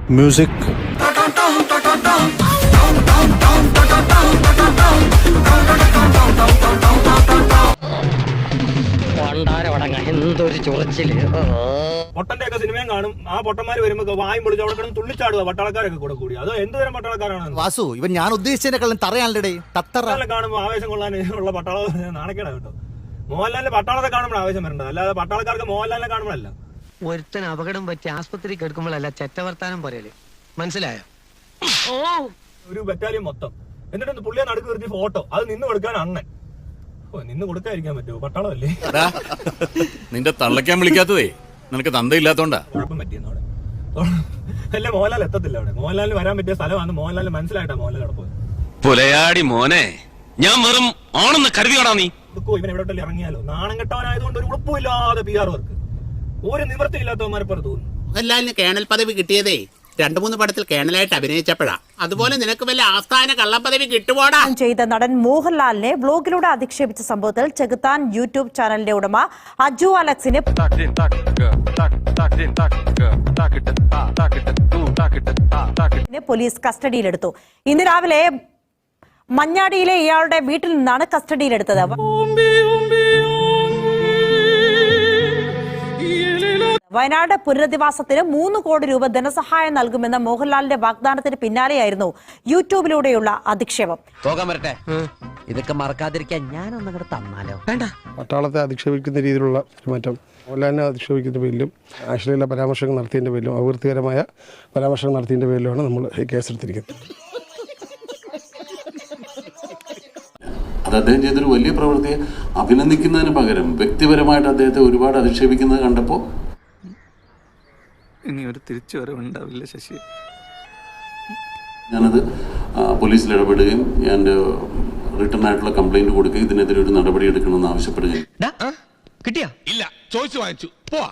Music. പൊട്ടന്റെ സിനിമയും കാണും. ആ പൊട്ടന്മാര് വരുമ്പോ വായും പൊളിച്ച് അവിടെ കിടന്ന് തുള്ളിച്ചാടുക പട്ടാളക്കാരൊക്കെ കൂടെ കൂടി. അത് എന്തുതരം പട്ടാളക്കാരാണ് വാസു? ഇവൻ ഞാൻ ഉദ്ദേശിച്ചതിനെക്കാളും തറയാണല്ലേ കാണുമ്പോ ആവേശം കൊള്ളാനുള്ള പട്ടാള നാണക്കേടാ കേട്ടോ. മോഹൻലാലിന്റെ പട്ടാളത്തെ കാണുമ്പോൾ ആവേശം വരേണ്ടത്, അല്ലാതെ പട്ടാളക്കാർക്ക് മോഹൻലാലിനെ കാണുമ്പോഴല്ല. ഒരുത്തൻ അപകടം പറ്റി ആസ്പത്രി കിടക്കുമ്പോഴല്ല ചെറ്റവർത്താനം പറയല്, മനസ്സിലായോ? ഒരു ബറ്റാലിയൻ മൊത്തം എന്നിട്ടൊന്ന് പുള്ളിയെ നടുക്ക് നിർത്തി ഫോട്ടോ, അത് നിന്ന് കൊടുക്കാൻ അണ്ണൻ. നിന്ന് കൊടുക്കാതിരിക്കാൻ പറ്റുമോ? പട്ടാളമല്ലേ. നിന്റെ തള്ളക്കാൻ വിളിക്കാത്തതേ നിനക്ക് തന്തയില്ലാത്തോണ്ടാ. കുഴപ്പം പറ്റിയെന്നോടെ അല്ലേ മോഹൻലാൽ എത്തത്തില്ല അവിടെ. മോഹൻലാലിന് വരാൻ പറ്റിയ സ്ഥലമാണ്. മോഹൻലാലിന് മനസ്സിലായിട്ടാ മോഹൻലാൽ അവിടെ പോയത്. പുലയാടി മോനെ, ഞാൻ വെറും ആണെന്ന് കരുതിയോടാ നീ. ഇവൻ എവിടെ ഇറങ്ങിയാലോ നാണം കെട്ടവനായതുകൊണ്ട് ഒരു ഉറപ്പില്ലാതെ PR വർക്ക്, ഒരു നിവൃത്തിയില്ലാത്തവന്മാരെ പോലെ തോന്നുന്നു. മോഹൻലാലിന് കേണൽ പദവി കിട്ടിയതേ 2-3 പടത്തിൽ കേണലായിട്ട് അഭിനയിച്ചപ്പോഴാ. അതുപോലെ നിനക്ക് വല്ല ആസ്ഥാന കള്ളപ്പദവി കിട്ടുപോടാ. ചെയ്ത നടൻ മോഹൻലാലിനെ ബ്ലോഗിലൂടെ അധിക്ഷേപിച്ച സംഭവത്തിൽ ചെകുത്താൻ യൂട്യൂബ് ചാനലിന്റെ ഉടമ അജു അലക്സിനെ പോലീസ് കസ്റ്റഡിയിലെടുത്തു. ഇന്ന് രാവിലെ മഞ്ഞാടിയിലെ ഇയാളുടെ വീട്ടിൽ നിന്നാണ് കസ്റ്റഡിയിലെടുത്തത്. വയനാട് പുനരധിവാസത്തിന് 3 കോടി രൂപ ധനസഹായം നൽകുമെന്ന മോഹൻലാലിന്റെ വാഗ്ദാനത്തിന് പിന്നാലെയായിരുന്നു യൂട്യൂബിലൂടെയുള്ള അധിക്ഷേപം. പോകാൻ വരട്ടെ, ഇതൊക്കെ മറക്കാതിരിക്കാൻ ഞാനൊന്നങ്ങോട്ട് തന്നാലോ? വേണ്ട. പട്ടാളത്തെ അധിക്ഷേപിക്കുന്ന രീതിയിലുള്ള മാറ്റം, മോഹൻലാലിനെ അധിക്ഷേപിക്കുന്ന പേരിലും അശ്ലീല പരാമർശങ്ങൾ നടത്തിയതിൻ്റെ പേരിലും അപകീർത്തികരമായ പരാമർശങ്ങൾ നടത്തിയതിൻ്റെ പേരിലുമാണ് നമ്മൾ ഈ കേസെടുത്തിരിക്കുന്നത്. അത് അദ്ദേഹം ചെയ്തൊരു വലിയ പ്രവൃത്തിയെ അഭിനന്ദിക്കുന്നതിന് പകരം വ്യക്തിപരമായിട്ട് അദ്ദേഹത്തെ ഒരുപാട് അധിക്ഷേപിക്കുന്നത് കണ്ടപ്പോൾ ഇനി ഒരു തിരിച്ചുവരവുണ്ടാവില്ല ശശി. ഞാനത് പോലീസിൽ ഇടപെടുകയും ഞാൻ റിട്ടേൺ ആയിട്ടുള്ള കംപ്ലൈന്റ് കൊടുക്കുകയും ഇതിനെതിരെ ഒരു നടപടി എടുക്കണമെന്ന് ആവശ്യപ്പെടുകയും. കിട്ടിയാ? ഇല്ല, ചോദിച്ചു വാങ്ങിച്ചു. പോവാ.